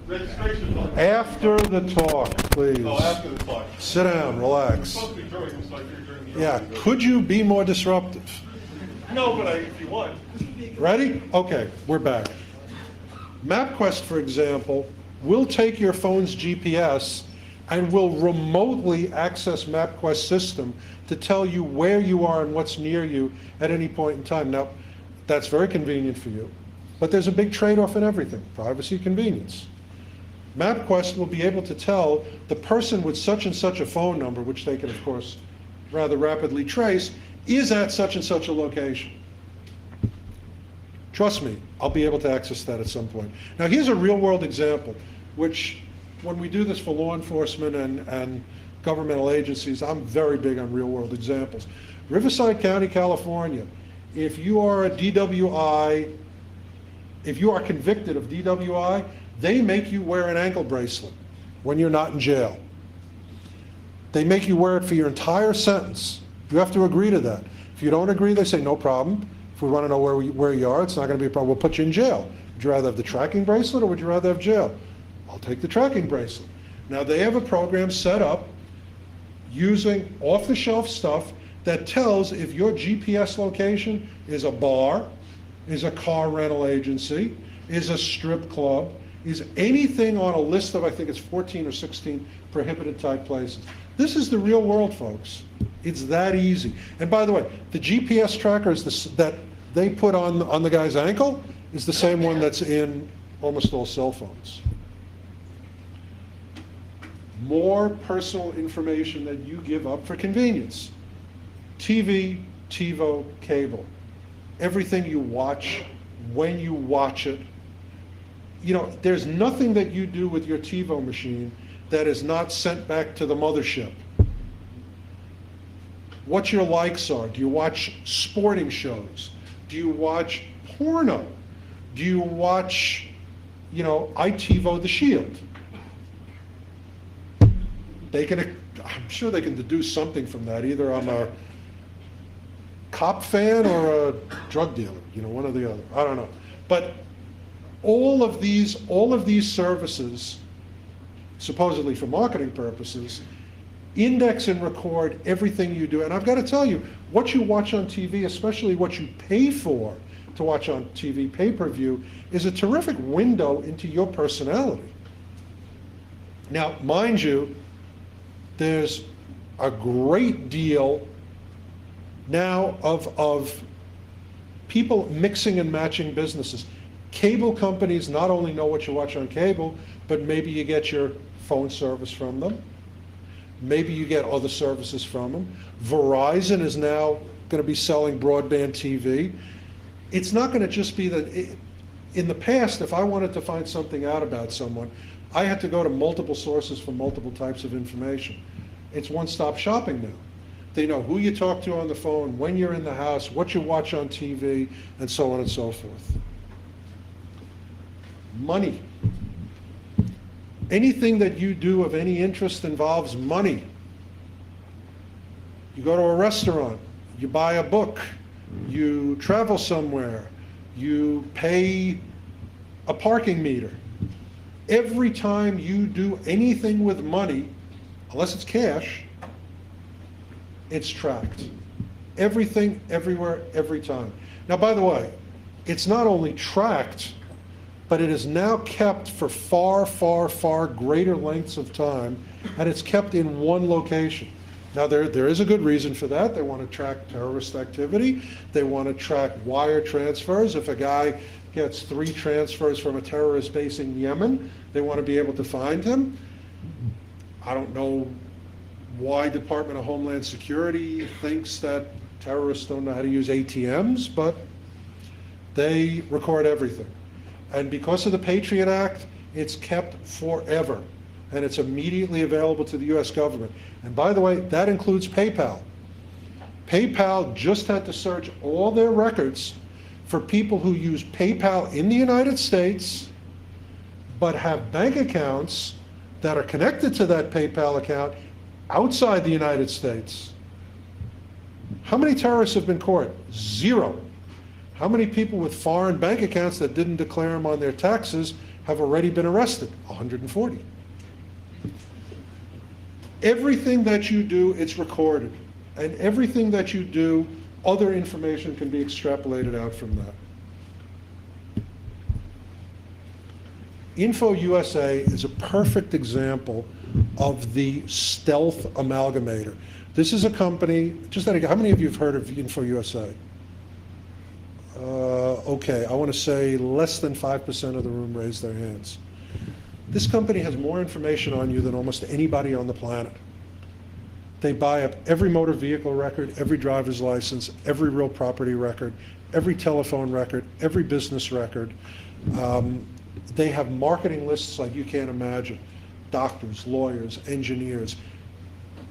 registration talk. After the talk, please. Oh, after the talk. Sit down, It's relax. supposed to be during, so I figured during the. Yeah, could you be more disruptive? No, but if you want. Ready? Okay, we're back. MapQuest, for example, will take your phone's GPS and will remotely access MapQuest system to tell you where you are and what's near you at any point in time. Now, that's very convenient for you, but there's a big trade-off in everything: privacy, convenience. MapQuest will be able to tell the person with such and such a phone number, which they can, of course, rather rapidly trace, is at such and such a location. Trust me, I'll be able to access that at some point. Now, here's a real-world example, which, when we do this for law enforcement and governmental agencies, I'm very big on real-world examples. Riverside County, California, if you are a DWI, if you are convicted of DWI, they make you wear an ankle bracelet when you're not in jail. They make you wear it for your entire sentence. You have to agree to that. If you don't agree, they say, no problem. If we want to know where you are, it's not going to be a problem. We'll put you in jail. Would you rather have the tracking bracelet or would you rather have jail? I'll take the tracking bracelet. Now, they have a program set up using off-the-shelf stuff that tells if your GPS location is a bar, is a car rental agency, is a strip club, is anything on a list of, I think it's 14 or 16 prohibited type places. This is the real world, folks. It's that easy. And by the way, the GPS tracker that they put on the guy's ankle is the same one that's in almost all cell phones. More personal information that you give up for convenience. TV, TiVo, cable. Everything you watch, when you watch it. You know, there's nothing that you do with your TiVo machine that is not sent back to the mothership. What your likes are. Do you watch sporting shows? Do you watch porno? Do you watch, iTivo The Shield? I'm sure they can deduce something from that. Either I'm a cop fan or a drug dealer, one or the other. I don't know. But all of these services, supposedly for marketing purposes, index and record everything you do. And I've got to tell you, what you watch on TV, especially what you pay for to watch on TV, pay-per-view, is a terrific window into your personality. Now, mind you, there's a great deal now of people mixing and matching businesses. Cable companies not only know what you watch on cable, but maybe you get your phone service from them. Maybe you get other services from them. Verizon is now going to be selling broadband TV. It's not going to just be that. In the past, if I wanted to find something out about someone, I had to go to multiple sources for multiple types of information. It's one-stop shopping now. They know who you talk to on the phone, when you're in the house, what you watch on TV, and so on and so forth. Money. Anything that you do of any interest involves money. You go to a restaurant, you buy a book, you travel somewhere, you pay a parking meter. Every time you do anything with money, unless it's cash, it's tracked. Everything, everywhere, every time. Now, by the way, it's not only tracked, but it is now kept for far, far, far greater lengths of time, and it's kept in one location. Now, there is a good reason for that. They want to track terrorist activity. They want to track wire transfers. If a guy gets 3 transfers from a terrorist base in Yemen, they want to be able to find him. I don't know why Department of Homeland Security thinks that terrorists don't know how to use ATMs, but they record everything. And because of the Patriot Act, it's kept forever. And it's immediately available to the US government. And by the way, that includes PayPal. PayPal just had to search all their records for people who use PayPal in the United States, but have bank accounts that are connected to that PayPal account outside the United States. How many terrorists have been caught? 0. How many people with foreign bank accounts that didn't declare them on their taxes have already been arrested, 140. Everything that you do, it's recorded. And everything that you do, other information can be extrapolated out from that. Info USA is a perfect example of the stealth amalgamator. This is a company, how many of you have heard of Info USA? Okay, I want to say less than 5% of the room raised their hands. This company has more information on you than almost anybody on the planet. They buy up every motor vehicle record, every driver's license, every real property record, every telephone record, every business record. They have marketing lists like you can't imagine. Doctors, lawyers, engineers.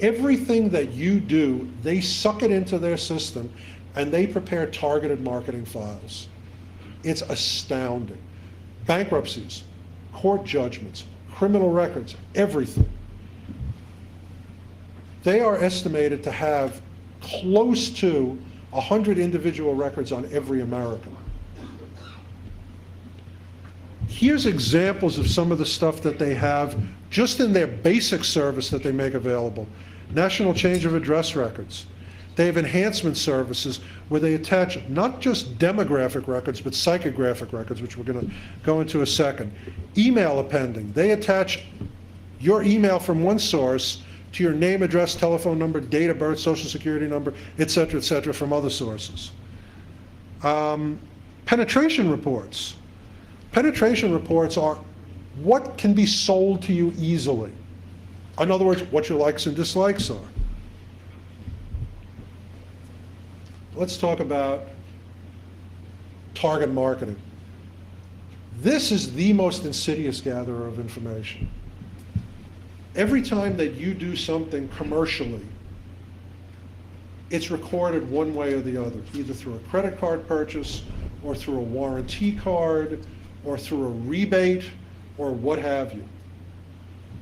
Everything that you do, they suck it into their system and they prepare targeted marketing files. It's astounding. Bankruptcies, court judgments, criminal records, everything. They are estimated to have close to 100 individual records on every American. Here's examples of some of the stuff that they have just in their basic service that they make available. National change of address records. They have enhancement services where they attach not just demographic records, but psychographic records, which we're going to go into a second. Email appending. They attach your email from one source to your name, address, telephone number, date of birth, social security number, et cetera, from other sources. Penetration reports. Penetration reports are what can be sold to you easily. In other words, what your likes and dislikes are. Let's talk about target marketing. This is the most insidious gatherer of information. Every time that you do something commercially, it's recorded one way or the other, either through a credit card purchase or through a warranty card or through a rebate or what have you.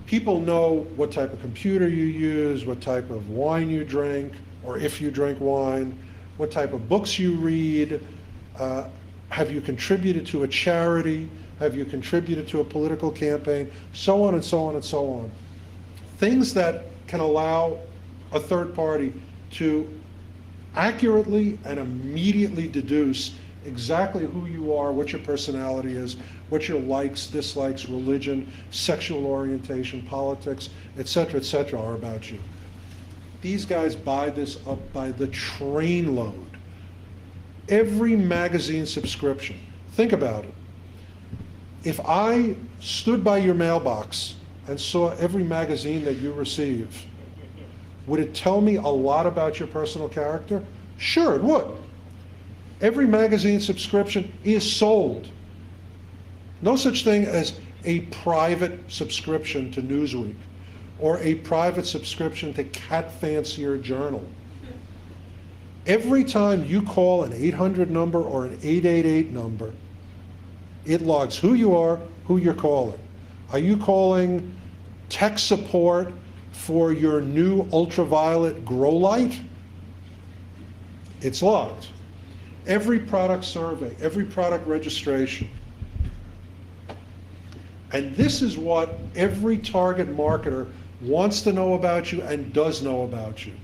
People know what type of computer you use, what type of wine you drink, or if you drink wine, what type of books you read, have you contributed to a charity, have you contributed to a political campaign, so on and so on and so on. Things that can allow a third party to accurately and immediately deduce exactly who you are, what your personality is, what your likes, dislikes, religion, sexual orientation, politics, et cetera, are about you. These guys buy this up by the trainload. Every magazine subscription, think about it. If I stood by your mailbox and saw every magazine that you receive, would it tell me a lot about your personal character? Sure, it would. Every magazine subscription is sold. No such thing as a private subscription to Newsweek or a private subscription to Cat Fancier Journal. Every time you call an 800 number or an 888 number, it logs who you are, who you're calling. Are you calling tech support for your new ultraviolet grow light? It's logged. Every product survey, every product registration. And this is what every target marketer wants to know about you and does know about you.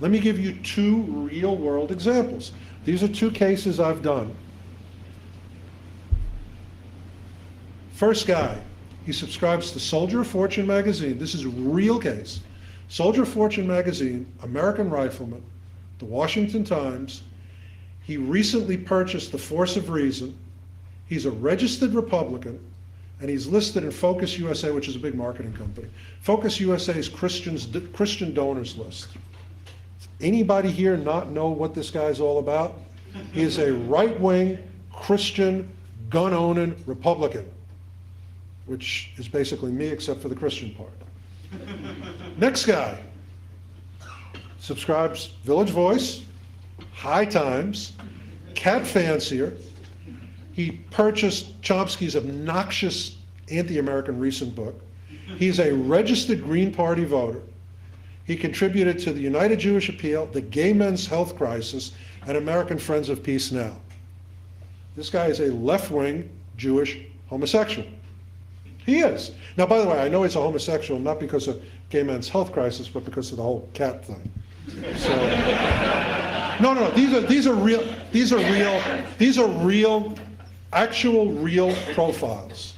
Let me give you two real-world examples. These are two cases I've done. First guy, he subscribes to Soldier of Fortune magazine. This is a real case. Soldier of Fortune magazine, American Rifleman, the Washington Times. He recently purchased the Force of Reason. He's a registered Republican, and he's listed in Focus USA, which is a big marketing company. Focus USA's Christian donors list. Anybody here not know what this guy's all about? He is a right-wing, Christian, gun-owning Republican, which is basically me except for the Christian part. Next guy subscribes Village Voice, High Times, Cat Fancier. He purchased Chomsky's obnoxious anti-American recent book. He's a registered Green Party voter. He contributed to the United Jewish Appeal, the Gay Men's Health Crisis, and American Friends of Peace Now. This guy is a left-wing Jewish homosexual. He is. Now, by the way, I know he's a homosexual not because of gay men's health crisis, but because of the whole cat thing. So, no. These are real, actual real profiles.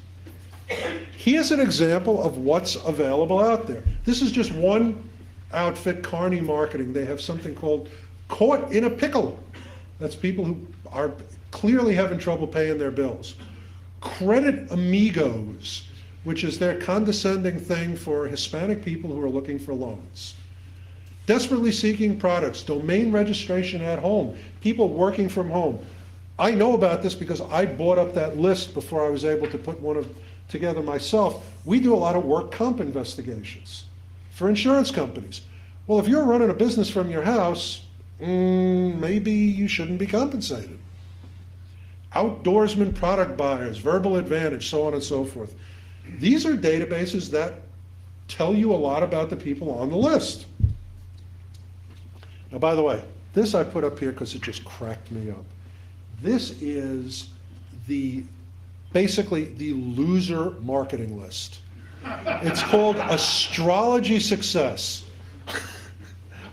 Here's an example of what's available out there. This is just one outfit, Carney Marketing. They have something called Caught in a Pickle. That's people who are clearly having trouble paying their bills. Credit Amigos, which is their condescending thing for Hispanic people who are looking for loans. Desperately Seeking Products, domain registration at home, people working from home. I know about this because I bought up that list before I was able to put together myself. We do a lot of work comp investigations for insurance companies. Well, if you're running a business from your house, maybe you shouldn't be compensated. Outdoorsman product buyers, Verbal Advantage, so on and so forth. These are databases that tell you a lot about the people on the list. Now, by the way, this I put up here because it just cracked me up. This is basically the loser marketing list. It's called Astrology Success.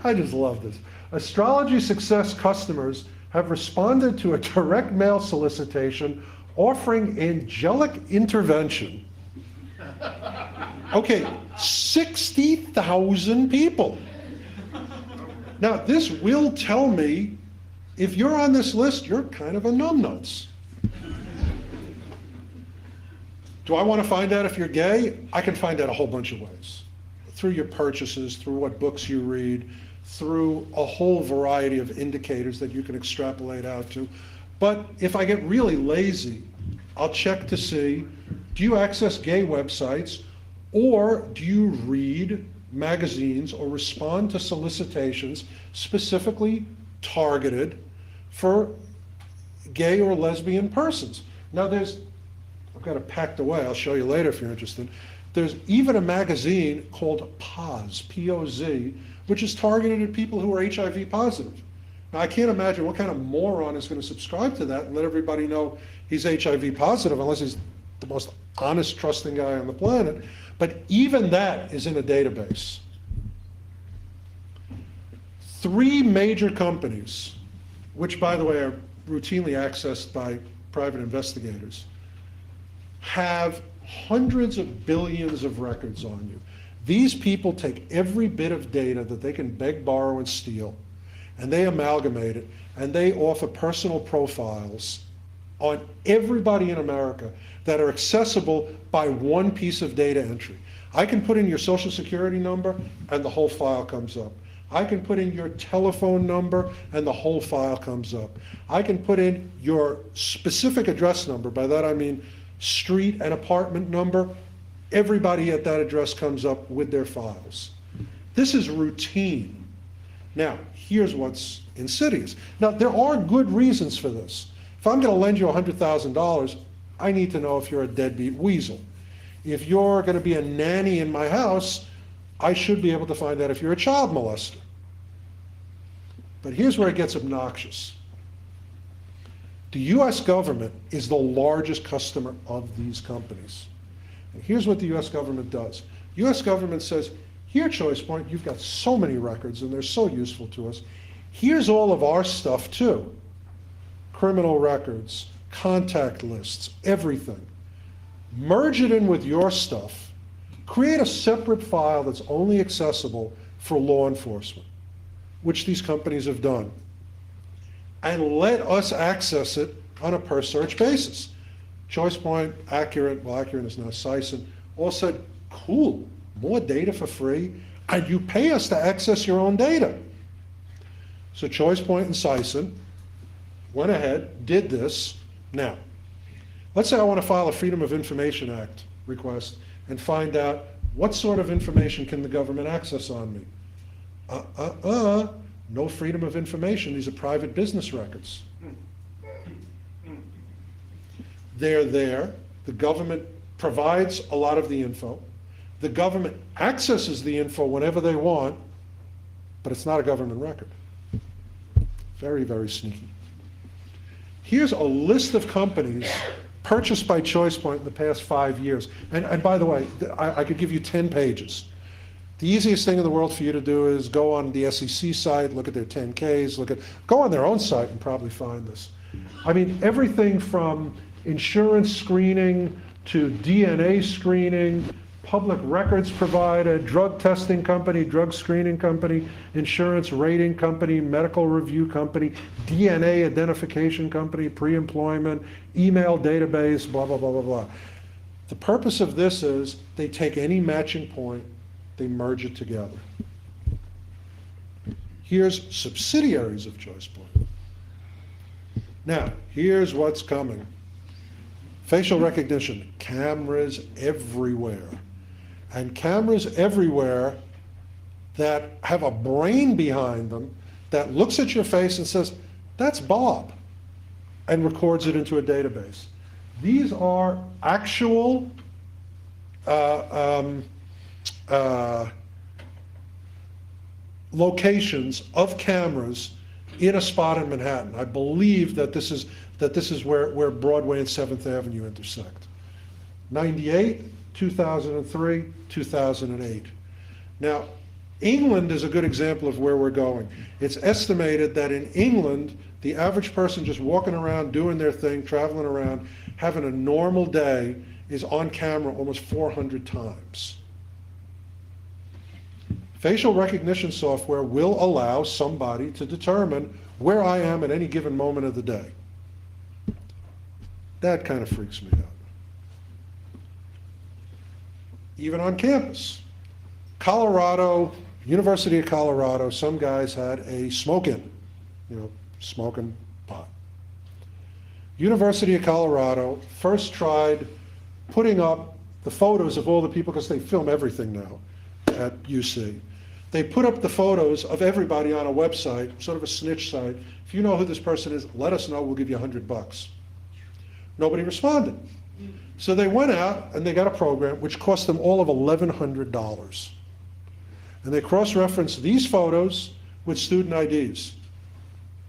I just love this. Astrology Success customers have responded to a direct mail solicitation offering angelic intervention. Okay, 60,000 people. Now, this will tell me if you're on this list, you're kind of a numbnuts. Do I want to find out if you're gay? I can find out a whole bunch of ways. Through your purchases, through what books you read, through a whole variety of indicators that you can extrapolate out to. But if I get really lazy, I'll check to see, do you access gay websites, or do you read magazines or respond to solicitations specifically targeted for gay or lesbian persons? Now I've got it packed away, I'll show you later if you're interested. There's even a magazine called POZ, P-O-Z, which is targeted at people who are HIV positive. Now, I can't imagine what kind of moron is going to subscribe to that and let everybody know he's HIV positive, unless he's the most honest, trusting guy on the planet. But even that is in a database. 3 major companies, which, by the way, are routinely accessed by private investigators, have hundreds of billions of records on you. These people take every bit of data that they can beg, borrow, and steal, and they amalgamate it, and they offer personal profiles on everybody in America that are accessible by one piece of data entry. I can put in your social security number, and the whole file comes up. I can put in your telephone number, and the whole file comes up. I can put in your specific address number. By that I mean street and apartment number. Everybody at that address comes up with their files. This is routine. Now, here's what's insidious. Now, there are good reasons for this. If I'm going to lend you $100,000, I need to know if you're a deadbeat weasel. If you're going to be a nanny in my house, I should be able to find out if you're a child molester. But here's where it gets obnoxious. The US government is the largest customer of these companies. And here's what the US government does. US government says, here, ChoicePoint, you've got so many records and they're so useful to us. Here's all of our stuff too. Criminal records, contact lists, everything. Merge it in with your stuff. Create a separate file that's only accessible for law enforcement, which these companies have done. And let us access it on a per search basis. ChoicePoint, Accurate is now Sison, all said, cool, more data for free, and you pay us to access your own data. So ChoicePoint and Sison went ahead, did this. Now, let's say I want to file a Freedom of Information Act request and find out what sort of information can the government access on me. No freedom of information. These are private business records. They're there. The government provides a lot of the info. The government accesses the info whenever they want, but it's not a government record. Very, very sneaky. Here's a list of companies purchased by ChoicePoint in the past 5 years. And by the way, I could give you 10 pages. The easiest thing in the world for you to do is go on the SEC site, look at their 10Ks, go on their own site and probably find this. I mean, everything from insurance screening to DNA screening, public records provider, drug testing company, drug screening company, insurance rating company, medical review company, DNA identification company, pre-employment, email database, blah, blah, blah, blah, blah. The purpose of this is they take any matching point, they merge it together. Here's subsidiaries of ChoicePoint. Now, here's what's coming. Facial recognition, cameras everywhere. And cameras everywhere that have a brain behind them that looks at your face and says, that's Bob, and records it into a database. These are actual locations of cameras in a spot in Manhattan. I believe that this is where Broadway and 7th Avenue intersect. 98, 2003, 2008. Now, England is a good example of where we're going. It's estimated that in England, the average person just walking around, doing their thing, traveling around, having a normal day is on camera almost 400 times. Facial recognition software will allow somebody to determine where I am at any given moment of the day. That kind of freaks me out. Even on campus. Colorado, University of Colorado, some guys had a smoke-in, smoking pot. University of Colorado first tried putting up the photos of all the people, because they film everything now at UC. They put up the photos of everybody on a website, sort of a snitch site. If you know who this person is, let us know, we'll give you $100. Nobody responded. So they went out and they got a program which cost them all of $1,100. And they cross-referenced these photos with student IDs.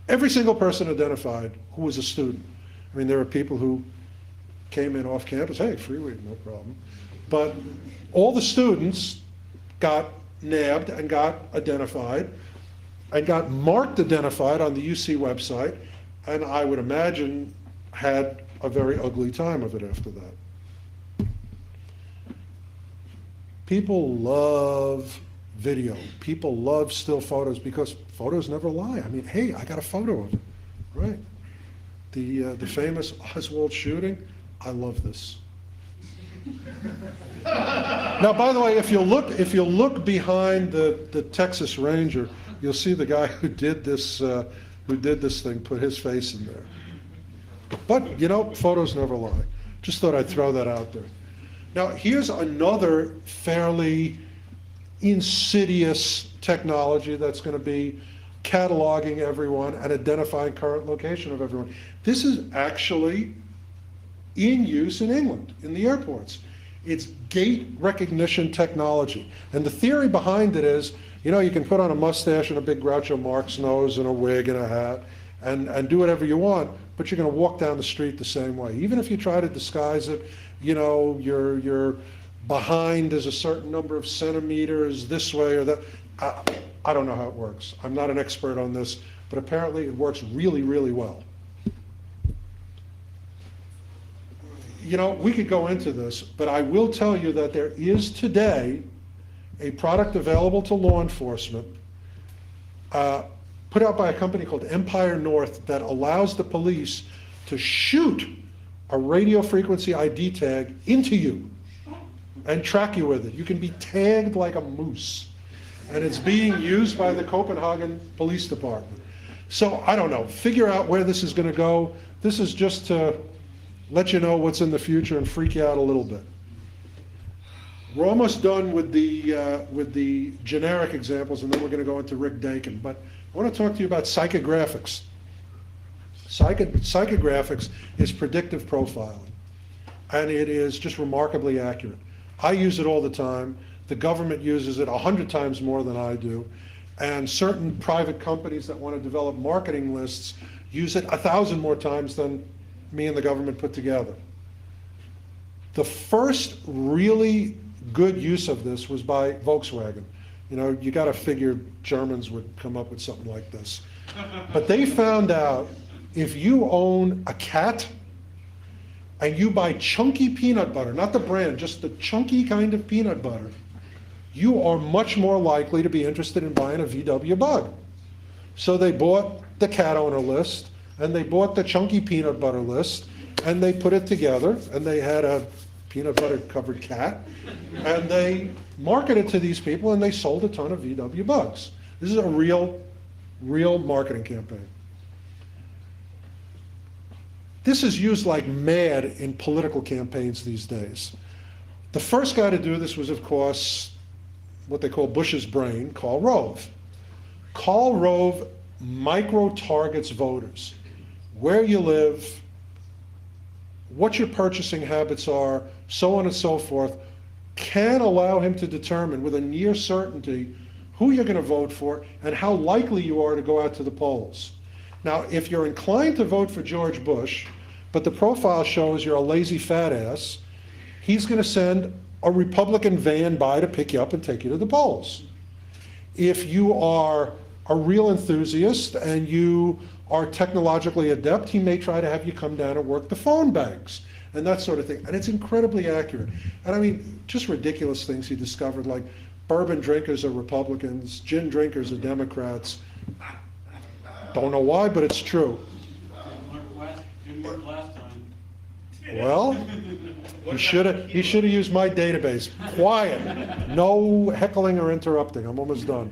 Every single person identified who was a student. I mean, there were people who came in off campus, hey, free weed, no problem. But all the students got nabbed and got identified and got marked identified on the UC website, and I would imagine had a very ugly time of it after that. People love video. People love still photos because photos never lie. I mean, hey, I got a photo of it, right? The famous Oswald shooting, I love this. Now, by the way, if you look behind the Texas Ranger, you'll see the guy who did this thing put his face in there. But, photos never lie. Just thought I'd throw that out there. Now, here's another fairly insidious technology that's going to be cataloging everyone and identifying current location of everyone. This is actually in use in England, in the airports. It's gait recognition technology. And the theory behind it is, you can put on a mustache and a big Groucho Marx nose and a wig and a hat and do whatever you want, but you're going to walk down the street the same way. Even if you try to disguise it, you're behind is a certain number of centimeters this way or that. I don't know how it works. I'm not an expert on this, but apparently it works really, really well. We could go into this, but I will tell you that there is today a product available to law enforcement put out by a company called Empire North that allows the police to shoot a radio frequency ID tag into you and track you with it. You can be tagged like a moose. And it's being used by the Copenhagen Police Department. So I don't know, figure out where this is going to go. This is just to let you know what's in the future and freak you out a little bit. We're almost done with the generic examples, and then we're going to go into Rick Dakin. But I want to talk to you about psychographics. Psychographics is predictive profiling, and it is just remarkably accurate. I use it all the time. The government uses it 100 times more than I do. And certain private companies that want to develop marketing lists use it 1,000 more times than me and the government put together. The first really good use of this was by Volkswagen. You know, you got to figure Germans would come up with something like this. But they found out if you own a cat and you buy chunky peanut butter, not the brand, just the chunky kind of peanut butter, you are much more likely to be interested in buying a VW Bug. So they bought the cat owner list, and they bought the chunky peanut butter list, and they put it together, and they had a peanut butter covered cat, and they marketed to these people, and they sold a ton of VW Bugs. This is a real marketing campaign. This is used like mad in political campaigns these days. The first guy to do this was, of course, what they call Bush's brain, Karl Rove. Karl Rove micro-targets voters. Where you live, what your purchasing habits are, so on and so forth, can allow him to determine with a near certainty who you're going to vote for and how likely you are to go out to the polls. Now, if you're inclined to vote for George Bush, but the profile shows you're a lazy fat ass, he's going to send a Republican van by to pick you up and take you to the polls. If you are a real enthusiast and you are technologically adept, he may try to have you come down and work the phone banks and that sort of thing. And it's incredibly accurate. And I mean, just ridiculous things he discovered, like bourbon drinkers are Republicans, gin drinkers are Democrats. Don't know why, but it's true. Didn't work last time. Well, he should have used my database. Quiet. No heckling or interrupting. I'm almost done.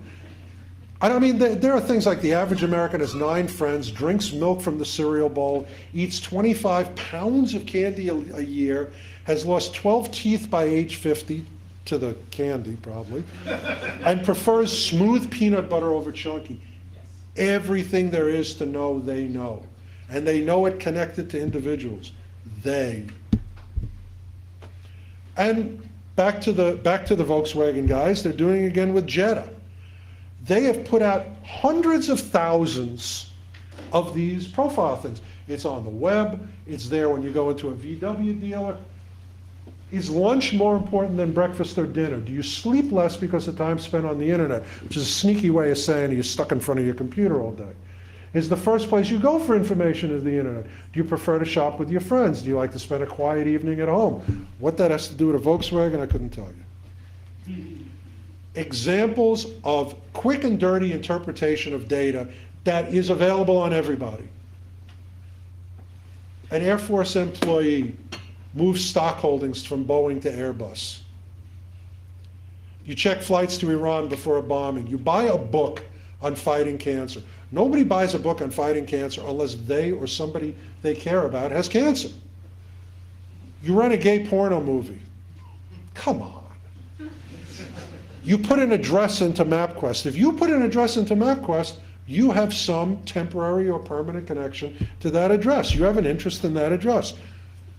I mean, there are things like the average American has 9 friends, drinks milk from the cereal bowl, eats 25 pounds of candy a year, has lost 12 teeth by age 50, to the candy probably, and prefers smooth peanut butter over chunky. Everything there is to know, they know. And they know it connected to individuals. They. And back to the Volkswagen guys, they're doing it again with Jetta. They have put out hundreds of thousands of these profile things. It's on the web, it's there when you go into a VW dealer. Is lunch more important than breakfast or dinner? Do you sleep less because of time spent on the internet, which is a sneaky way of saying you're stuck in front of your computer all day? Is the first place you go for information is the internet? Do you prefer to shop with your friends? Do you like to spend a quiet evening at home? What that has to do with a Volkswagen, I couldn't tell you. Examples of quick and dirty interpretation of data that is available on everybody. An Air Force employee moves stock holdings from Boeing to Airbus. You check flights to Iran before a bombing. You buy a book on fighting cancer. Nobody buys a book on fighting cancer unless they or somebody they care about has cancer. You rent a gay porno movie. Come on. You put an address into MapQuest. If you put an address into MapQuest, you have some temporary or permanent connection to that address. You have an interest in that address.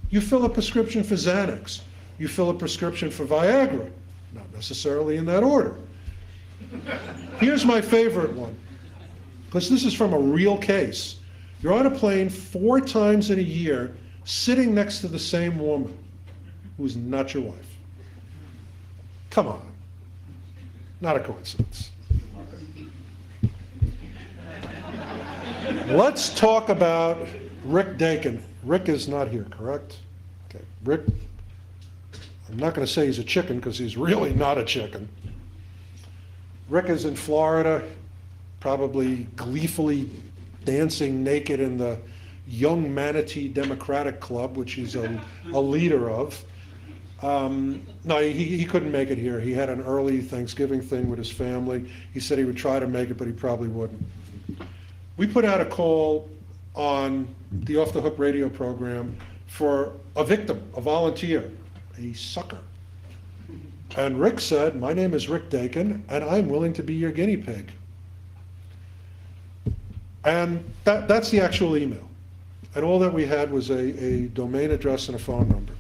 You fill a prescription for Xanax. You fill a prescription for Viagra. Not necessarily in that order. Here's my favorite one, because this is from a real case. You're on a plane 4 times in a year, sitting next to the same woman who's not your wife. Come on. Not a coincidence. Let's talk about Rick Dakin. Rick is not here, correct? Okay, Rick, I'm not going to say he's a chicken because he's really not a chicken. Rick is in Florida, probably gleefully dancing naked in the Young Manatee Democratic Club, which he's a leader of. No, he couldn't make it here. He had an early Thanksgiving thing with his family. He said he would try to make it, but he probably wouldn't. We put out a call on the Off the Hook radio program for a victim, a volunteer, a sucker. And Rick said, "My name is Rick Dakin, and I'm willing to be your guinea pig." And that's the actual email. And all that we had was a domain address and a phone number.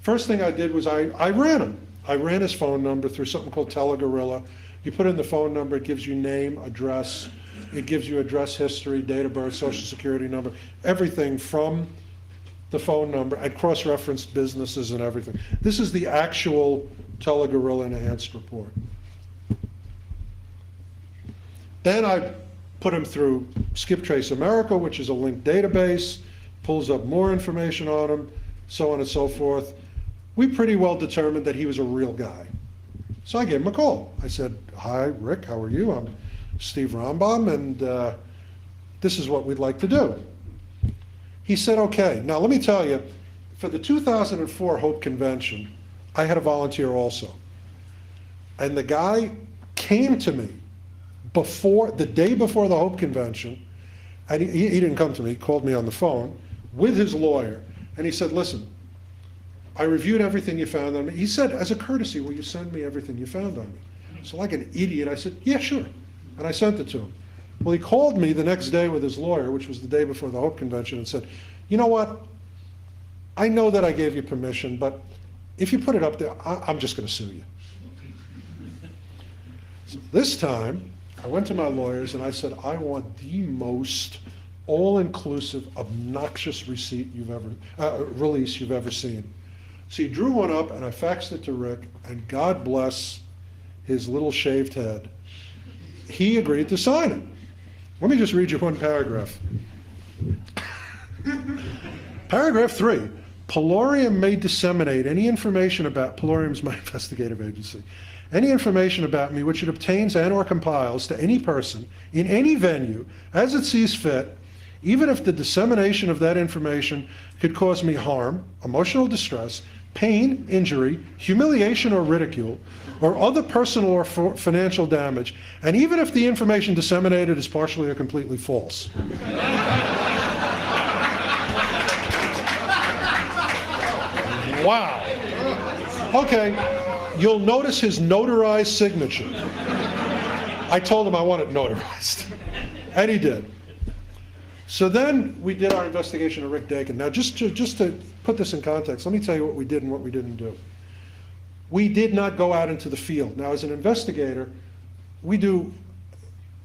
First thing I did was I ran him. I ran his phone number through something called Telegorilla. You put in the phone number, it gives you name, address, It gives you address history, date of birth, social security number, everything from the phone number, and cross-referenced businesses and everything. This is the actual Telegorilla enhanced report. Then I put him through Skip Trace America, which is a linked database, pulls up more information on him, so on and so forth. We pretty well determined that he was a real guy. So I gave him a call. I said, "Hi, Rick, how are you? I'm Steve Rambam, and this is what we'd like to do." He said, "Okay." Now, let me tell you, for the 2004 Hope Convention, I had a volunteer also. And the guy came to me the day before the Hope Convention, and he didn't come to me, he called me on the phone with his lawyer, and he said, "Listen, I reviewed everything you found on me." He said, "As a courtesy, will you send me everything you found on me?" So like an idiot, I said, "Yeah, sure." And I sent it to him. Well, he called me the next day with his lawyer, which was the day before the Hope Convention, and said, "You know what? I know that I gave you permission, but if you put it up there, I'm just going to sue you." So this time, I went to my lawyers and I said, "I want the most all-inclusive, obnoxious release you've ever seen." So he drew one up and I faxed it to Rick, and God bless his little shaved head, he agreed to sign it. Let me just read you one paragraph. Paragraph 3, Polorium may disseminate any information about, Polorium's my investigative agency, any information about me which it obtains and or compiles to any person in any venue as it sees fit, even if the dissemination of that information could cause me harm, emotional distress, pain, injury, humiliation or ridicule, or other personal or financial damage, and even if the information disseminated is partially or completely false. Wow. Okay, you'll notice his notarized signature. I told him I want it notarized, and he did. So then we did our investigation of Rick Dakin. Now, just to put this in context, let me tell you what we did and what we didn't do. We did not go out into the field. Now, as an investigator, we do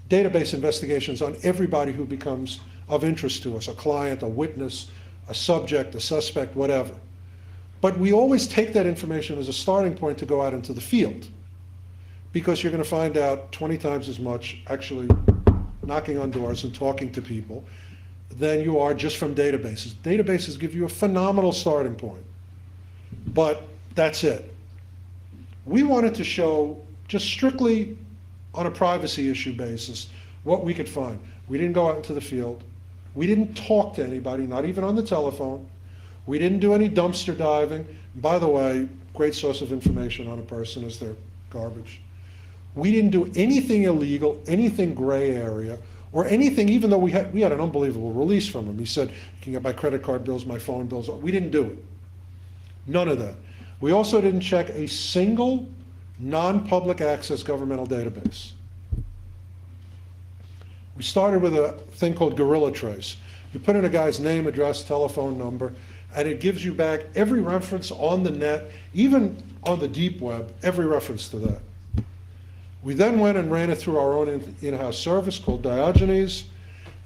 database investigations on everybody who becomes of interest to us, a client, a witness, a subject, a suspect, whatever. But we always take that information as a starting point to go out into the field, because you're going to find out 20 times as much actually knocking on doors and talking to people than you are just from databases. Databases give you a phenomenal starting point, but that's it. We wanted to show, just strictly on a privacy issue basis, what we could find. We didn't go out into the field. We didn't talk to anybody, not even on the telephone. We didn't do any dumpster diving. By the way, great source of information on a person is their garbage. We didn't do anything illegal, anything gray area, or anything, even though we had an unbelievable release from him. He said, "You can get my credit card bills, my phone bills." We didn't do it. None of that. We also didn't check a single non-public access governmental database. We started with a thing called Gorilla Trace. You put in a guy's name, address, telephone number, and it gives you back every reference on the net, even on the deep web, every reference to that. We then went and ran it through our own in-house service called Diogenes,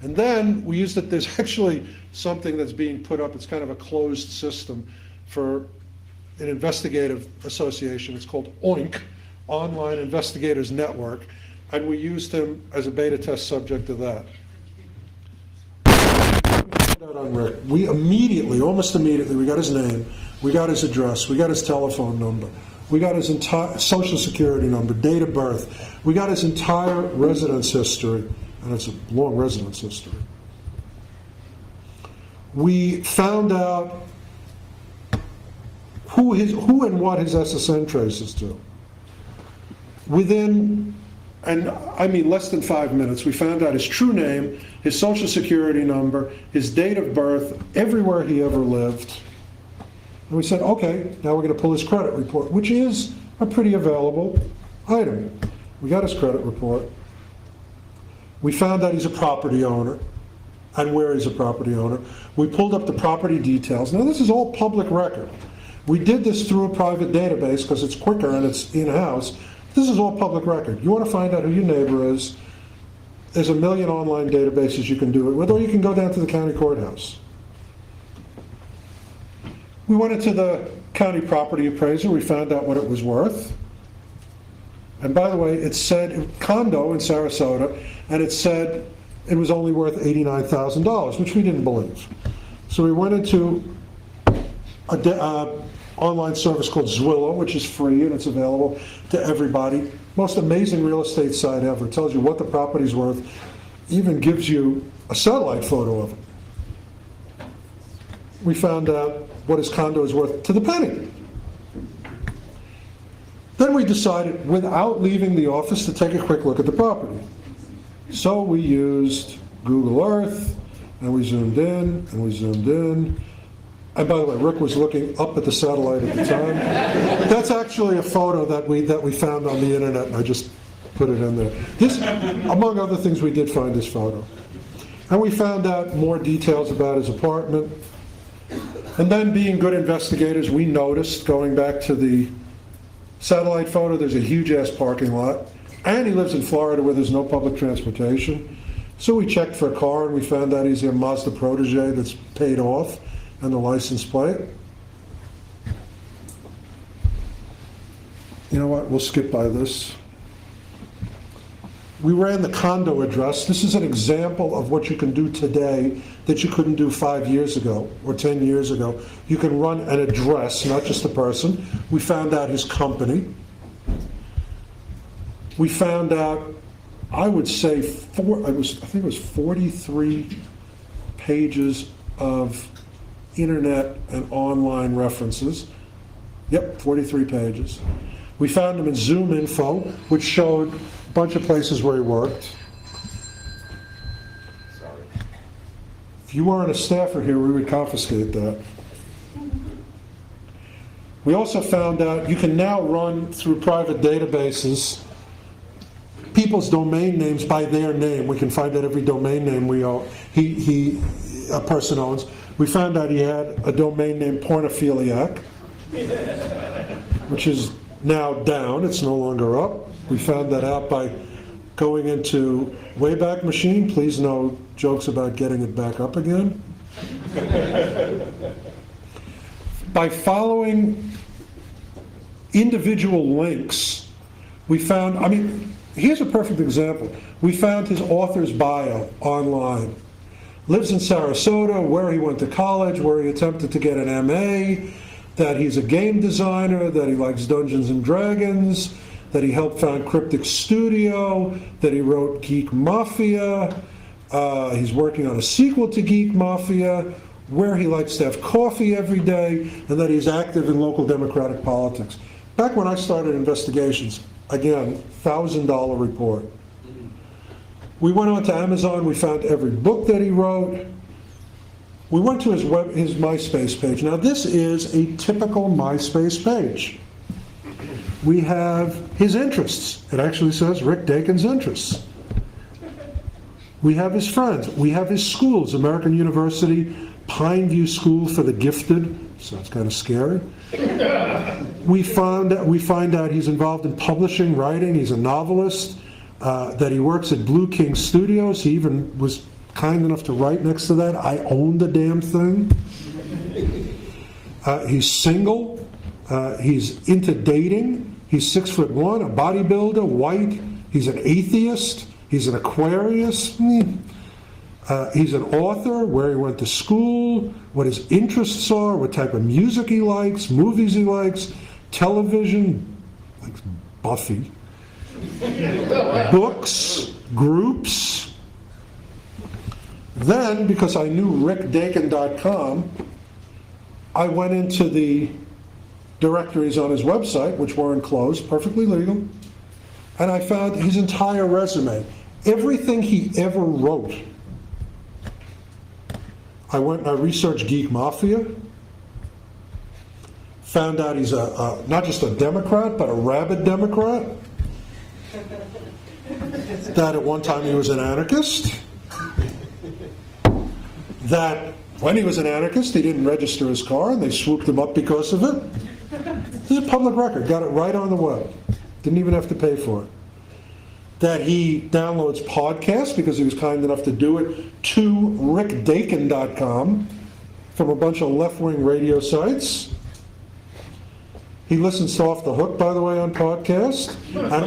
and then we used it. There's actually something that's being put up. It's kind of a closed system for an investigative association. It's called OINC, Online Investigators Network, and we used him as a beta test subject of that. On Rick. We immediately, almost immediately, we got his name, we got his address, we got his telephone number, we got his entire social security number, date of birth, we got his entire residence history, and it's a long residence history. We found out who and what his SSN traces to. Within, and I mean less than 5 minutes, we found out his true name, his social security number, his date of birth, everywhere he ever lived. And we said, okay, now we're going to pull his credit report, which is a pretty available item. We got his credit report. We found out he's a property owner and where he's a property owner. We pulled up the property details. Now, this is all public record. We did this through a private database because it's quicker and it's in-house. This is all public record. You want to find out who your neighbor is, There's a million online databases you can do it with, or you can go down to the county courthouse. We went into the county property appraiser, we found out what it was worth. And by the way, it said condo in Sarasota, and it said it was only worth $89,000, which we didn't believe. So we went into a online service called Zwillow, which is free and it's available to everybody. Most amazing real estate site ever. It tells you what the property's worth, even gives you a satellite photo of it. We found out what his condo is worth to the penny. Then we decided, without leaving the office, to take a quick look at the property. So we used Google Earth, and we zoomed in, and we zoomed in. And by the way, Rick was looking up at the satellite at the time. That's actually a photo that we found on the internet, and I just put it in there. This, among other things, we did find this photo. And we found out more details about his apartment. And then, being good investigators, we noticed, going back to the satellite photo, there's a huge-ass parking lot. And he lives in Florida where there's no public transportation. So we checked for a car, and we found out he's a Mazda Protege that's paid off, and the license plate. You know what, we'll skip by this. We ran the condo address. This is an example of what you can do today that you couldn't do 5 years ago or 10 years ago. You can run an address, not just a person. We found out his company. We found out, I would say, I think it was 43 pages of internet and online references. Yep, 43 pages. We found him in Zoom Info, which showed a bunch of places where he worked. Sorry. If you weren't a staffer here, we would confiscate that. We also found out you can now run through private databases people's domain names by their name. We can find out every domain name a person owns. We found out he had a domain name Pornophiliac, which is now down. It's no longer up. We found that out by going into Wayback Machine. Please no jokes about getting it back up again. By following individual links, we found, here's a perfect example. We found his author's bio online. Lives in Sarasota, where he went to college, where he attempted to get an MA, that he's a game designer, that he likes Dungeons and Dragons, that he helped found Cryptic Studio, that he wrote Geek Mafia, he's working on a sequel to Geek Mafia, where he likes to have coffee every day, and that he's active in local democratic politics. Back when I started investigations, again, $1,000 report. We went on to Amazon, we found every book that he wrote. We went to his MySpace page. Now this is a typical MySpace page. We have his interests. It actually says Rick Dakin's interests. We have his friends. We have his schools, American University, Pineview School for the Gifted, so it's kind of scary. We find out he's involved in publishing, writing, he's a novelist, that he works at Blue King Studios. He even was kind enough to write next to that, I own the damn thing. He's single, he's into dating, he's 6'1", a bodybuilder, white, he's an atheist, he's an Aquarius. He's an author, where he went to school, what his interests are, what type of music he likes, movies he likes, television, like Buffy, books, groups. Then, because I knew rickdakin.com, I went into the directories on his website, which weren't closed, perfectly legal, and I found his entire resume, everything he ever wrote. I went and I researched Geek Mafia, found out he's not just a Democrat, but a rabid Democrat, that at one time he was an anarchist, that when he was an anarchist he didn't register his car and they swooped him up because of it. This is a public record, got it right on the web, didn't even have to pay for it. that he downloads podcasts because he was kind enough to do it to rickdakin.com from a bunch of left-wing radio sites. He listens to Off the Hook, by the way, on podcast. And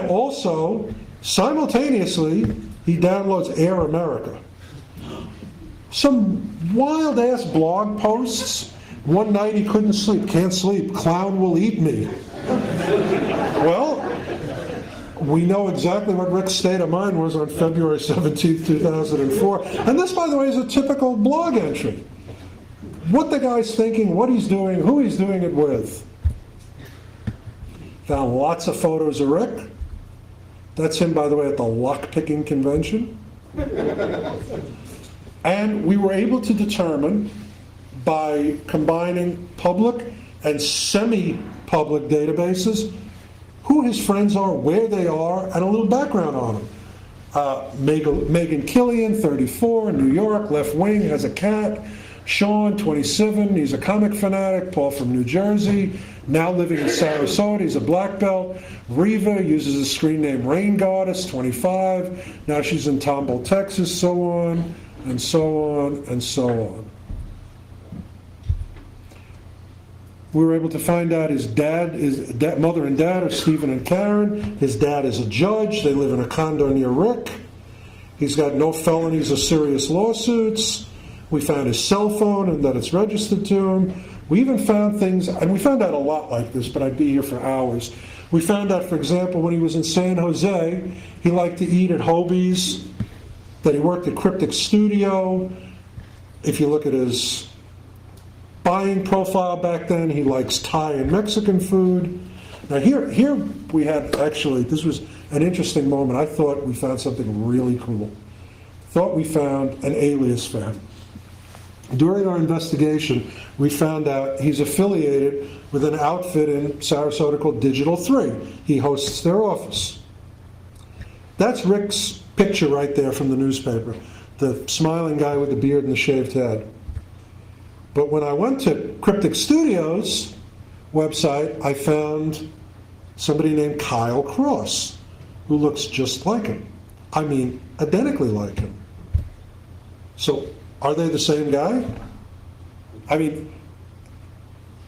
also, simultaneously, he downloads Air America. Some wild-ass blog posts. One night he couldn't sleep. Can't sleep. Clown will eat me. Well, we know exactly what Rick's state of mind was on February 17th, 2004. And this, by the way, is a typical blog entry. What the guy's thinking, what he's doing, who he's doing it with. Found lots of photos of Rick. That's him, by the way, at the lock-picking convention. And we were able to determine, by combining public and semi-public databases, who his friends are, where they are, and a little background on them. Megan Killian, 34, New York, left wing, has a cat. Sean, 27, he's a comic fanatic. Paul from New Jersey, now living in Sarasota, he's a black belt. Reva uses a screen name Rain Goddess, 25. Now she's in Tomball, Texas, so on, and so on, and so on. We were able to find out his mother and dad are Stephen and Karen. His dad is a judge. They live in a condo near Rick. He's got no felonies or serious lawsuits. We found his cell phone and that it's registered to him. We even found things, and we found out a lot like this, but I'd be here for hours. We found out, for example, when he was in San Jose, he liked to eat at Hobie's, that he worked at Cryptic Studio. If you look at his buying profile back then, he likes Thai and Mexican food. Now here we had, actually, this was an interesting moment. I thought we found something really cool. Thought we found an alias fan. During our investigation, we found out he's affiliated with an outfit in Sarasota called Digital 3. He hosts their office. That's Rick's picture right there from the newspaper, the smiling guy with the beard and the shaved head. But when I went to Cryptic Studios website, I found somebody named Kyle Cross, who looks just like him. I mean, identically like him. So, are they the same guy? I mean,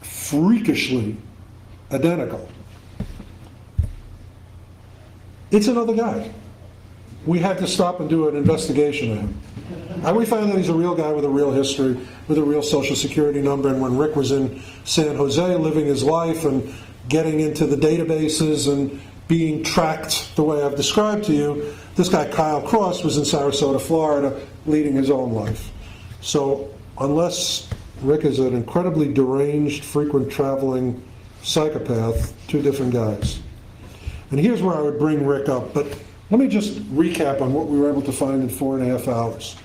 freakishly identical. It's another guy. We had to stop and do an investigation of him. And we found that he's a real guy with a real history, with a real social security number. And when Rick was in San Jose living his life and getting into the databases and being tracked the way I've described to you, this guy Kyle Cross was in Sarasota, Florida, leading his own life. So unless Rick is an incredibly deranged, frequent traveling psychopath, two different guys. And here's where I would bring Rick up, but let me just recap on what we were able to find in 4.5 hours.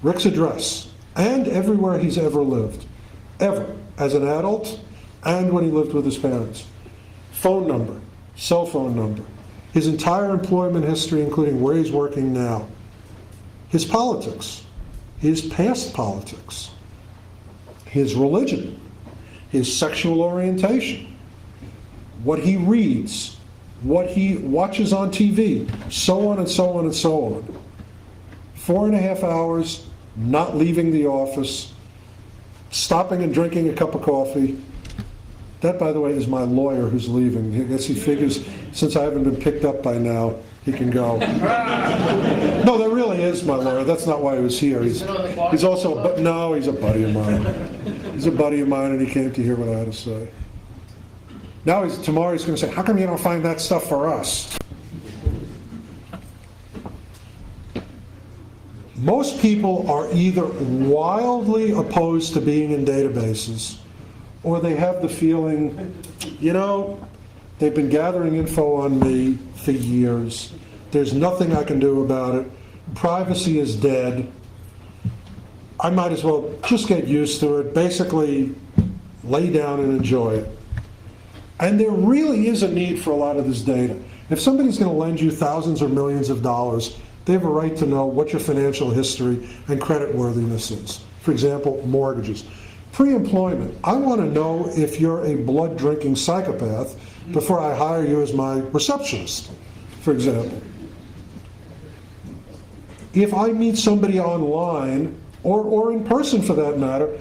Rick's address, and everywhere he's ever lived, ever, as an adult, and when he lived with his parents. Phone number, cell phone number, his entire employment history, including where he's working now, his politics, his past politics, his religion, his sexual orientation, what he reads, what he watches on TV, so on and so on and so on. 4.5 hours, not leaving the office, stopping and drinking a cup of coffee. That, by the way, is my lawyer who's leaving. I guess he figures, since I haven't been picked up by now, he can go. No, that really is my lawyer. That's not why he was here. He's also, but no, he's a buddy of mine. He's a buddy of mine, and he came to hear what I had to say. Now tomorrow he's going to say, how come you don't find that stuff for us? Most people are either wildly opposed to being in databases, or they have the feeling, you know, they've been gathering info on me for years. There's nothing I can do about it. Privacy is dead. I might as well just get used to it. Basically, lay down and enjoy it. And there really is a need for a lot of this data. If somebody's going to lend you thousands or millions of dollars, they have a right to know what your financial history and creditworthiness is. For example, mortgages. Pre-employment, I want to know if you're a blood-drinking psychopath before I hire you as my receptionist, for example. If I meet somebody online, or in person for that matter,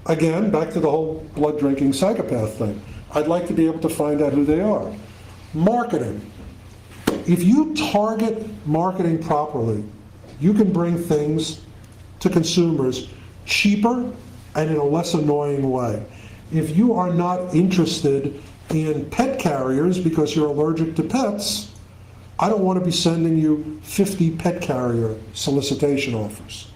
again, back to the whole blood drinking psychopath thing, I'd like to be able to find out who they are. Marketing. If you target marketing properly, you can bring things to consumers cheaper and in a less annoying way. If you are not interested in pet carriers because you're allergic to pets, I don't want to be sending you 50 pet carrier solicitation offers.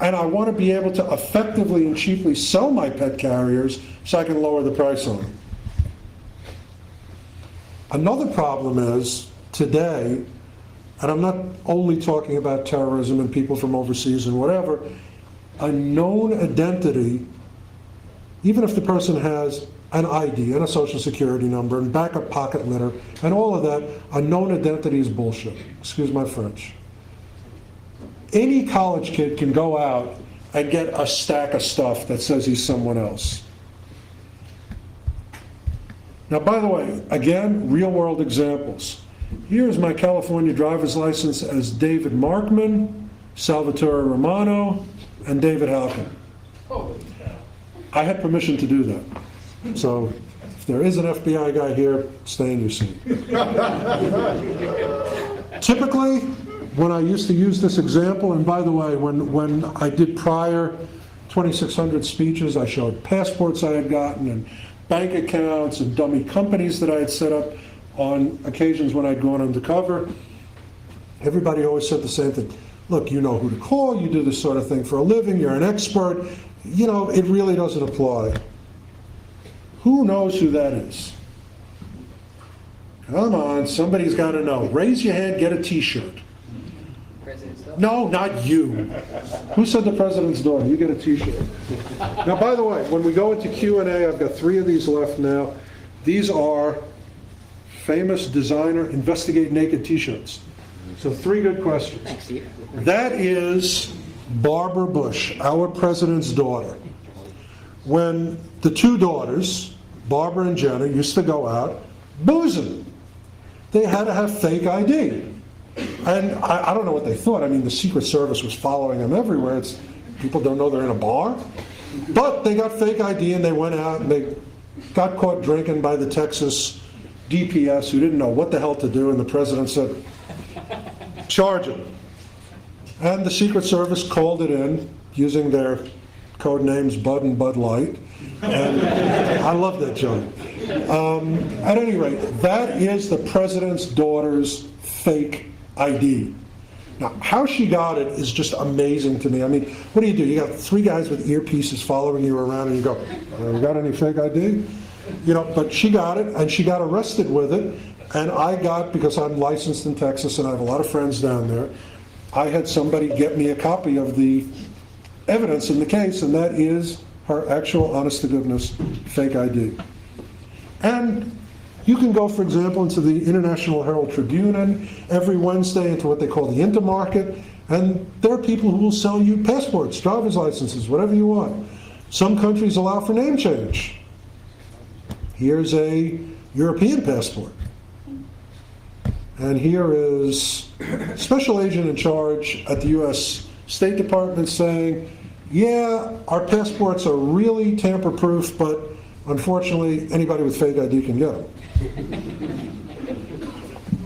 And I want to be able to effectively and cheaply sell my pet carriers so I can lower the price on them. Another problem is, today, and I'm not only talking about terrorism and people from overseas and whatever, a known identity, even if the person has an ID and a social security number and backup pocket litter and all of that, a known identity is bullshit. Excuse my French. Any college kid can go out and get a stack of stuff that says he's someone else. Now, by the way, again, real world examples. Here's my California driver's license as David Markman, Salvatore Romano, and David Halkin. I had permission to do that. So if there is an FBI guy here, stay in your seat. Typically, when I used to use this example, and by the way, when I did prior 2,600 speeches, I showed passports I had gotten and bank accounts and dummy companies that I had set up on occasions when I'd gone undercover. Everybody always said the same thing. Look, you know who to call, you do this sort of thing for a living, you're an expert. You know, it really doesn't apply. Who knows who that is? Come on, somebody's got to know. Raise your hand, get a t-shirt. No, not you. Who said the president's daughter? You get a t-shirt. Now, by the way, when we go into Q&A, I've got 3 of these left now. These are famous designer investigate naked t-shirts. So 3 good questions. Thanks, Steve. That is Barbara Bush, our president's daughter. When the 2 daughters, Barbara and Jenna, used to go out boozing, they had to have fake ID. And I don't know what they thought. I mean, the Secret Service was following them everywhere. People don't know they're in a bar. But they got fake ID and they went out and they got caught drinking by the Texas DPS, who didn't know what the hell to do, and the president said, charge him. And the Secret Service called it in using their code names Bud and Bud Light. And I love that joke. At any rate, that is the president's daughter's fake ID. Now, how she got it is just amazing to me. I mean, what do? You got 3 guys with earpieces following you around and you go, you got any fake ID? You know, but she got it and she got arrested with it. And I got, because I'm licensed in Texas and I have a lot of friends down there, I had somebody get me a copy of the evidence in the case, and that is her actual, honest-to-goodness fake ID. And you can go, for example, into the International Herald Tribune and every Wednesday into what they call the Intermarket, and there are people who will sell you passports, driver's licenses, whatever you want. Some countries allow for name change. Here's a European passport. And here is special agent in charge at the U.S. State Department saying, yeah, our passports are really tamper-proof, but unfortunately, anybody with fake ID can get them.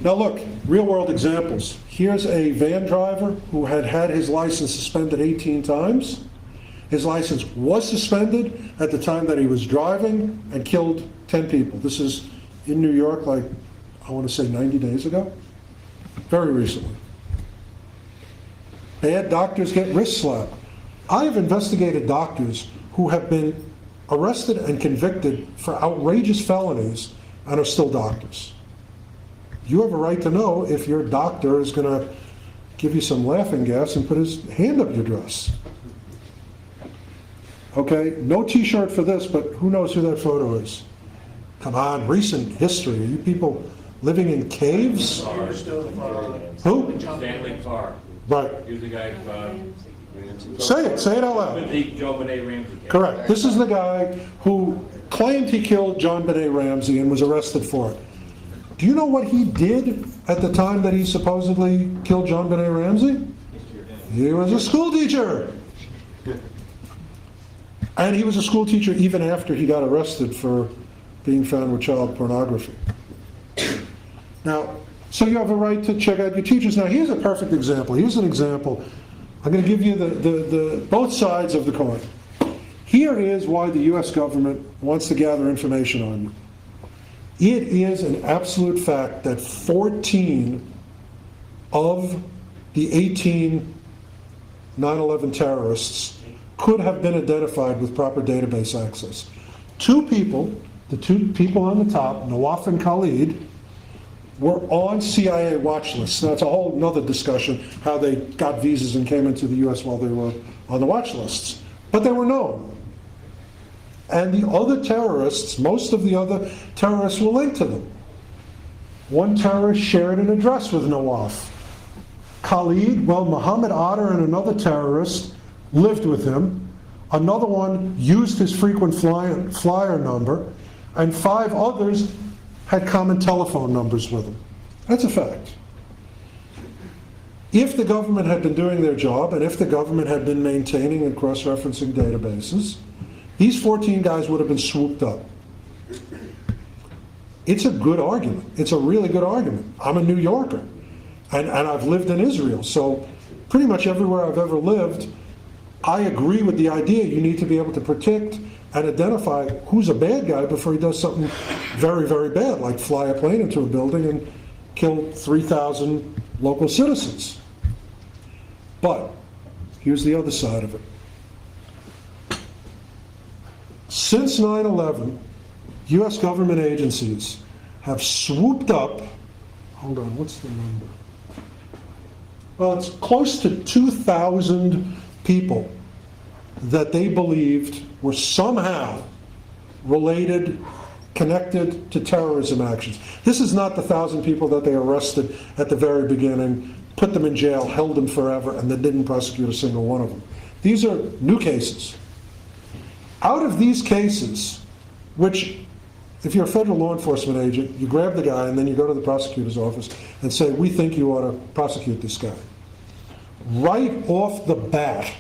Now look, real-world examples. Here's a van driver who had had his license suspended 18 times. His license was suspended at the time that he was driving and killed 10 people. This is in New York, like, I want to say 90 days ago. Very recently. Bad doctors get wrist slapped. I have investigated doctors who have been arrested and convicted for outrageous felonies and are still doctors. You have a right to know if your doctor is going to give you some laughing gas and put his hand up your dress. Okay, no t-shirt for this, but who knows who that photo is? Come on, recent history. Are you people living in caves? Who? Stanley Farr. Right. He was the guy Say it out loud. the Joe Benet Ramsey case. Correct. This is the guy who claimed he killed John Benet Ramsey and was arrested for it. Do you know what he did at the time that he supposedly killed John Benet Ramsey? He was a school teacher. And he was a school teacher even after he got arrested for being found with child pornography. Now, so you have a right to check out your teachers. Now, here's a perfect example. Here's an example. I'm going to give you the both sides of the coin. Here is why the U.S. government wants to gather information on you. It is an absolute fact that 14 of the 18 9/11 terrorists could have been identified with proper database access. Two people, the two people on the top, Nawaf and Khalid, were on CIA watch lists. Now, it's a whole other discussion how they got visas and came into the U.S. while they were on the watch lists. But they were known. And the other terrorists, most of the other terrorists were linked to them. One terrorist shared an address with Nawaf. Khalid, well, Muhammad Otter and another terrorist lived with him. Another one used his frequent flyer number, and 5 others had common telephone numbers with him. That's a fact. If the government had been doing their job, and if the government had been maintaining and cross-referencing databases, these 14 guys would have been swooped up. It's a good argument. It's a really good argument. I'm a New Yorker, and I've lived in Israel, so pretty much everywhere I've ever lived, I agree with the idea you need to be able to protect and identify who's a bad guy before he does something very, very bad, like fly a plane into a building and kill 3,000 local citizens. But here's the other side of it. Since 9/11, U.S. government agencies have swooped up, hold on, what's the number? Well, it's close to 2,000 people that they believed were somehow related, connected to terrorism actions. This is not the 1,000 people that they arrested at the very beginning, put them in jail, held them forever, and then didn't prosecute a single one of them. These are new cases. Out of these cases, which, if you're a federal law enforcement agent, you grab the guy and then you go to the prosecutor's office and say, we think you ought to prosecute this guy. Right off the bat,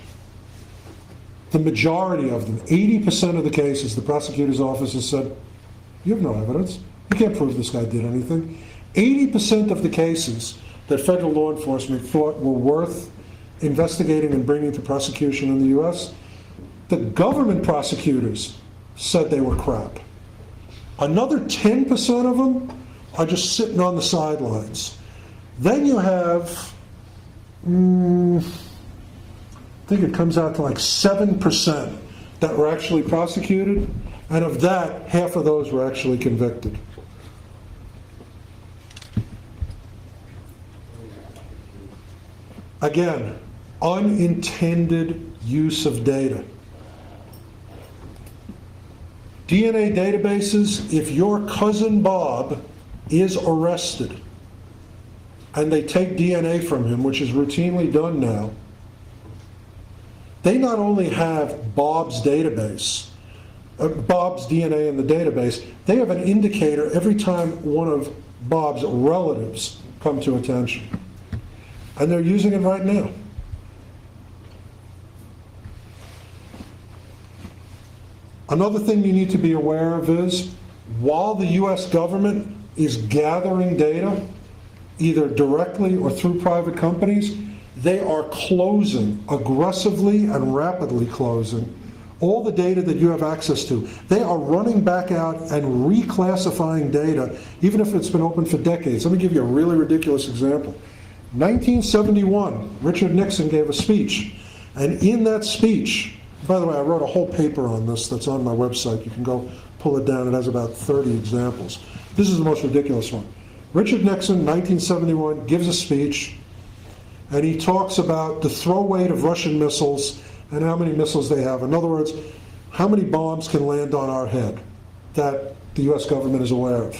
the majority of them, 80% of the cases, the prosecutor's office has said, you have no evidence. You can't prove this guy did anything. 80% of the cases that federal law enforcement thought were worth investigating and bringing to prosecution in the U.S., the government prosecutors said they were crap. Another 10% of them are just sitting on the sidelines. Then you have, I think it comes out to like 7% that were actually prosecuted, and of that, half of those were actually convicted. Again, unintended use of data. DNA databases, if your cousin Bob is arrested and they take DNA from him, which is routinely done now, they not only have Bob's database, Bob's DNA in the database, they have an indicator every time one of Bob's relatives come to attention. And they're using it right now. Another thing you need to be aware of is, while the U.S. government is gathering data, either directly or through private companies, they are closing, aggressively and rapidly closing, all the data that you have access to. They are running back out and reclassifying data, even if it's been open for decades. Let me give you a really ridiculous example. 1971, Richard Nixon gave a speech, and in that speech, by the way, I wrote a whole paper on this that's on my website. You can go pull it down. It has about 30 examples. This is the most ridiculous one. Richard Nixon, 1971, gives a speech, and he talks about the throw weight of Russian missiles and how many missiles they have. In other words, how many bombs can land on our head that the U.S. government is aware of.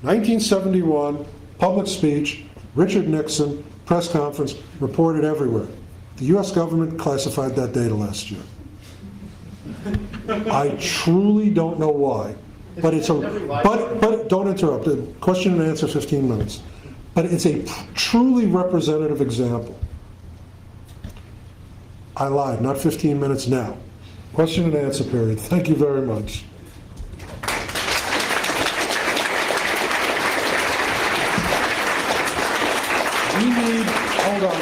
1971, public speech, Richard Nixon, press conference, reported everywhere. The U.S. government classified that data last year. I truly don't know why, but it's a, but, don't interrupt, question and answer 15 minutes. But it's a truly representative example. I lied, not 15 minutes now. Question and answer period. Thank you very much. Hold on,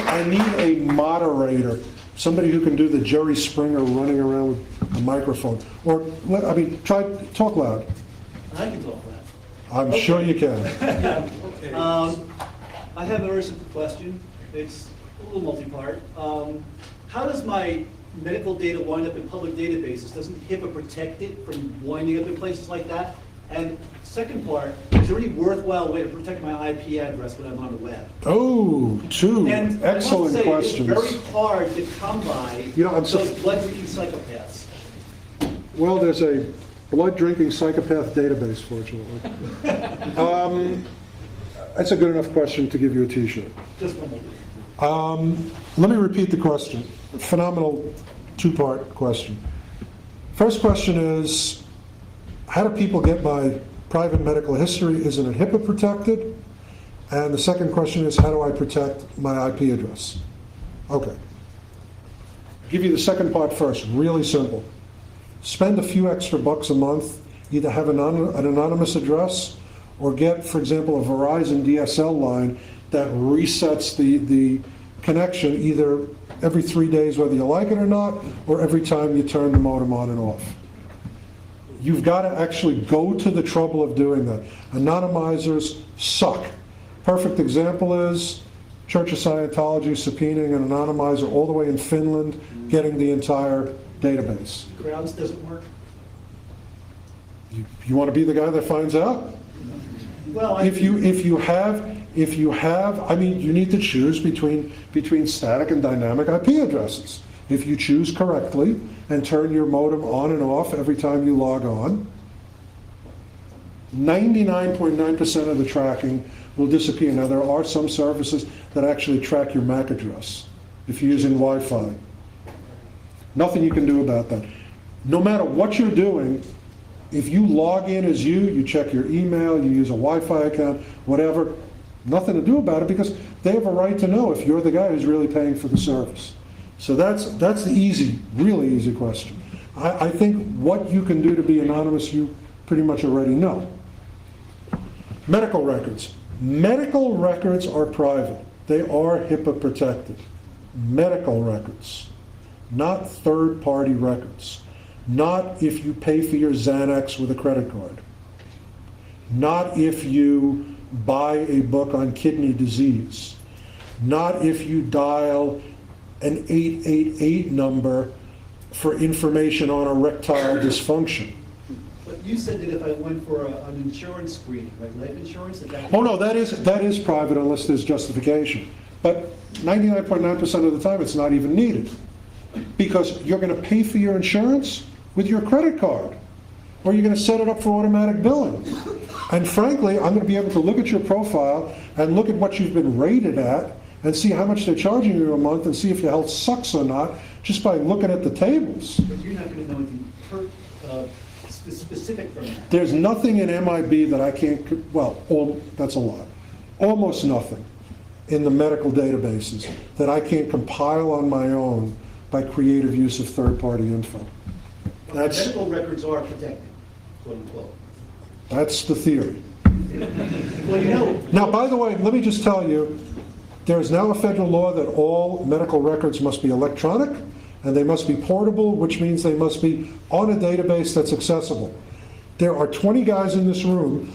I need a moderator, somebody who can do the Jerry Springer running around with a microphone. Or, talk loud. I can talk that. I'm sure you can. I have a very simple question. It's a little multi-part. How does my medical data wind up in public databases? Doesn't HIPAA protect it from winding up in places like that? And second part, is there any worthwhile way to protect my IP address when I'm on the web? Oh, two And excellent I must say, questions. it's very hard to come by those blood-drinking psychopaths. Well, there's a blood-drinking psychopath database, fortunately. That's a good enough question to give you a T-shirt. Just one more. Let me repeat the question. Phenomenal two-part question. First question is, how do people get my private medical history? Isn't it HIPAA protected? And the second question is, how do I protect my IP address? Okay. Give you the second part first, really simple. Spend a few extra bucks a month, either have an anonymous address or get, for example, a Verizon DSL line that resets the connection either every 3 days, whether you like it or not, or every time you turn the modem on and off. You've got to actually go to the trouble of doing that. Anonymizers suck. Perfect example is Church of Scientology subpoenaing an anonymizer all the way in Finland, getting the entire database. Grounds doesn't work? You want to be the guy that finds out? Well, If you have, I mean, you need to choose between static and dynamic IP addresses. If you choose correctly and turn your modem on and off every time you log on, 99.9% of the tracking will disappear. Now, there are some services that actually track your MAC address if you're using Wi-Fi. Nothing you can do about that. No matter what you're doing, if you log in as you check your email, you use a Wi-Fi account, whatever, nothing to do about it because they have a right to know if you're the guy who's really paying for the service. So that's the easy, really easy question. I think what you can do to be anonymous, you pretty much already know. Medical records. Medical records are private. They are HIPAA protected. Medical records, not third-party records. Not if you pay for your Xanax with a credit card. Not if you buy a book on kidney disease. Not if you dial an 888 number for information on erectile dysfunction. But you said that if I went for an insurance screening, like life insurance, that Oh no, that is private unless there's justification. But 99.9% of the time it's not even needed. Because you're going to pay for your insurance with your credit card. Or you're going to set it up for automatic billing. And frankly, I'm going to be able to look at your profile and look at what you've been rated at and see how much they're charging you a month and see if your health sucks or not just by looking at the tables. But you're not going to know anything specific from that. There's nothing in MIB that I can't, that's a lot. Almost nothing in the medical databases that I can't compile on my own by creative use of third-party info. Medical records are protected, quote unquote. That's the theory. Well, you know. Now, by the way, let me just tell you, there is now a federal law that all medical records must be electronic and they must be portable, which means they must be on a database that's accessible. There are 20 guys in this room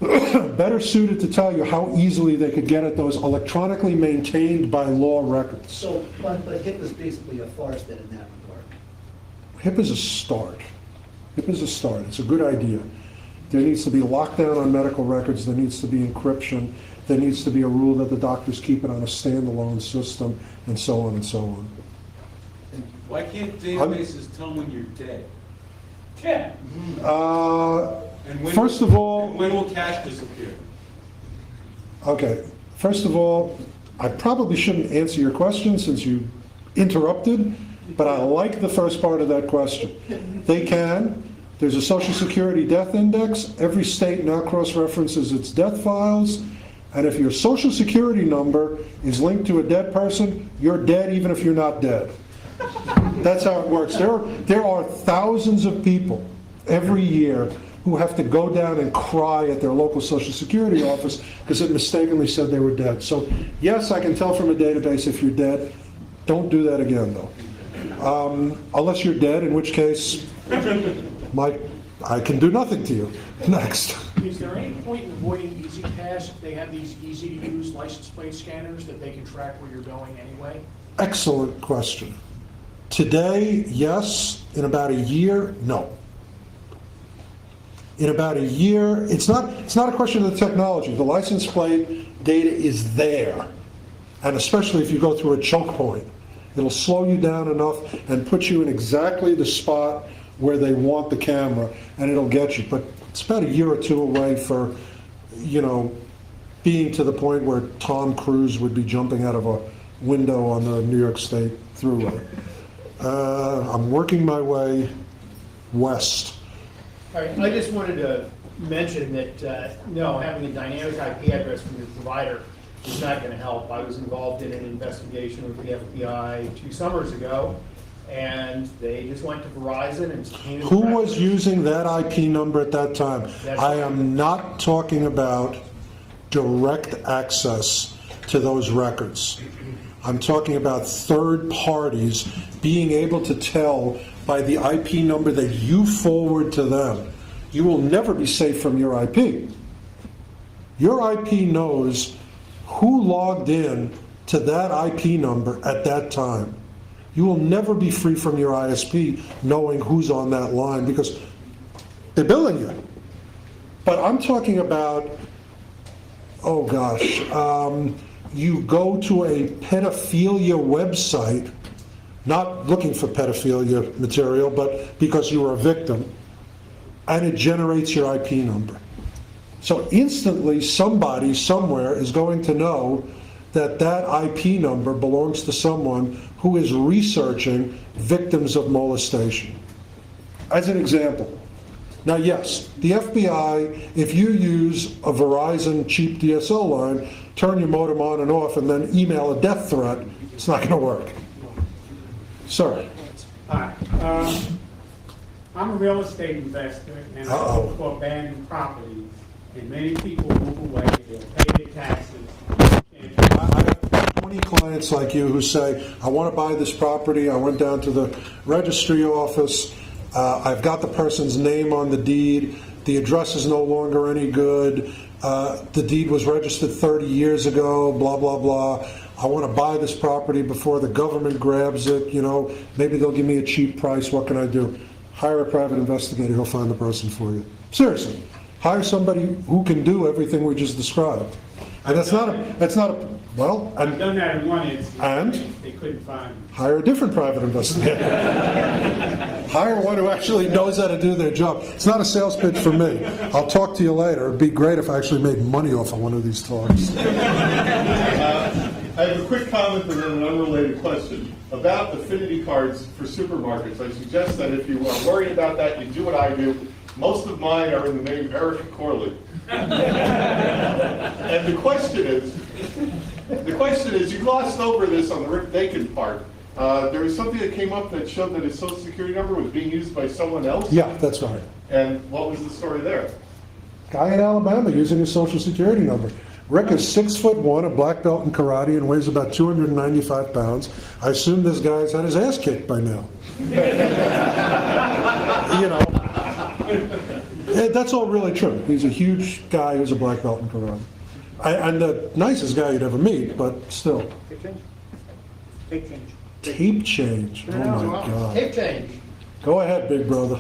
better suited to tell you how easily they could get at those electronically maintained by law records. So, but HIPAA is basically a farce then in that regard. HIPAA's a start. HIPAA's a start. It's a good idea. There needs to be lockdown on medical records. There needs to be encryption. There needs to be a rule that the doctors keep it on a standalone system, and so on and so on. Why can't databases tell when you're dead? Yeah. First of all, when will cash disappear? okay. First of all, I probably shouldn't answer your question since you interrupted, but I like the first part of that question. They can. There's a Social Security death index. Every state now cross-references its death files. And if your Social Security number is linked to a dead person, you're dead even if you're not dead. That's how it works. There are thousands of people every year who have to go down and cry at their local Social Security office because it mistakenly said they were dead. So yes, I can tell from a database if you're dead. Don't do that again, though. Unless you're dead, in which case, I can do nothing to you. Next. Is there any point in avoiding Easy Pass if they have these easy-to-use license plate scanners that they can track where you're going anyway? Excellent question. Today, yes. In about a year, no. In about a year, it's not a question of the technology. The license plate data is there. And especially if you go through a choke point, it'll slow you down enough and put you in exactly the spot where they want the camera, and it'll get you. But it's about a year or two away for, being to the point where Tom Cruise would be jumping out of a window on the New York State Thruway. I'm working my way west. All right, I just wanted to mention that, no, having a dynamic IP address from your provider is not going to help. I was involved in an investigation with the FBI 2 summers ago, and they just went to Verizon and subpoenaed. Who was using that IP number at that time? I am not talking about direct access to those records. I'm talking about third parties being able to tell by the IP number that you forward to them. You will never be safe from your IP. Your IP knows who logged in to that IP number at that time. You will never be free from your ISP knowing who's on that line because they're billing you. But I'm talking about, oh gosh, you go to a pedophilia website, not looking for pedophilia material, but because you were a victim, and it generates your IP number. So instantly somebody somewhere is going to know that that IP number belongs to someone who is researching victims of molestation. As an example. Now yes, the FBI, if you use a Verizon cheap DSL line, turn your modem on and off and then email a death threat, it's not going to work. Sir. Hi. I'm a real estate investor and I look for abandoned property. And many people move away, they'll pay their taxes. I have 20 clients like you who say, I want to buy this property. I went down to the registry office. I've got the person's name on the deed. The address is no longer any good. The deed was registered 30 years ago, blah, blah, blah. I want to buy this property before the government grabs it. Maybe they'll give me a cheap price. What can I do? Hire a private investigator. He'll find the person for you. Seriously. Hire somebody who can do everything we just described. And that's not a, well. I've done that in one instance. And? They couldn't find me. Hire a different private investigator. Hire one who actually knows how to do their job. It's not a sales pitch for me. I'll talk to you later. It'd be great if I actually made money off of one of these talks. I have a quick comment and then an unrelated question. About affinity cards for supermarkets, I suggest that if you are worried about that, you do what I do. Most of mine are in the name Eric Corley. And the question is, you glossed over this on the Rick Bacon part. There was something that came up that showed that his Social Security number was being used by someone else? Yeah, that's right. And what was the story there? Guy in Alabama using his Social Security number. Rick is 6'1", a black belt in karate, and weighs about 295 pounds. I assume this guy's had his ass kicked by now. That's all really true. He's a huge guy who's a black belt in karate. And the nicest guy you'd ever meet, but still. Tape change. Tape change. Oh my God. Tape change. Go ahead, big brother.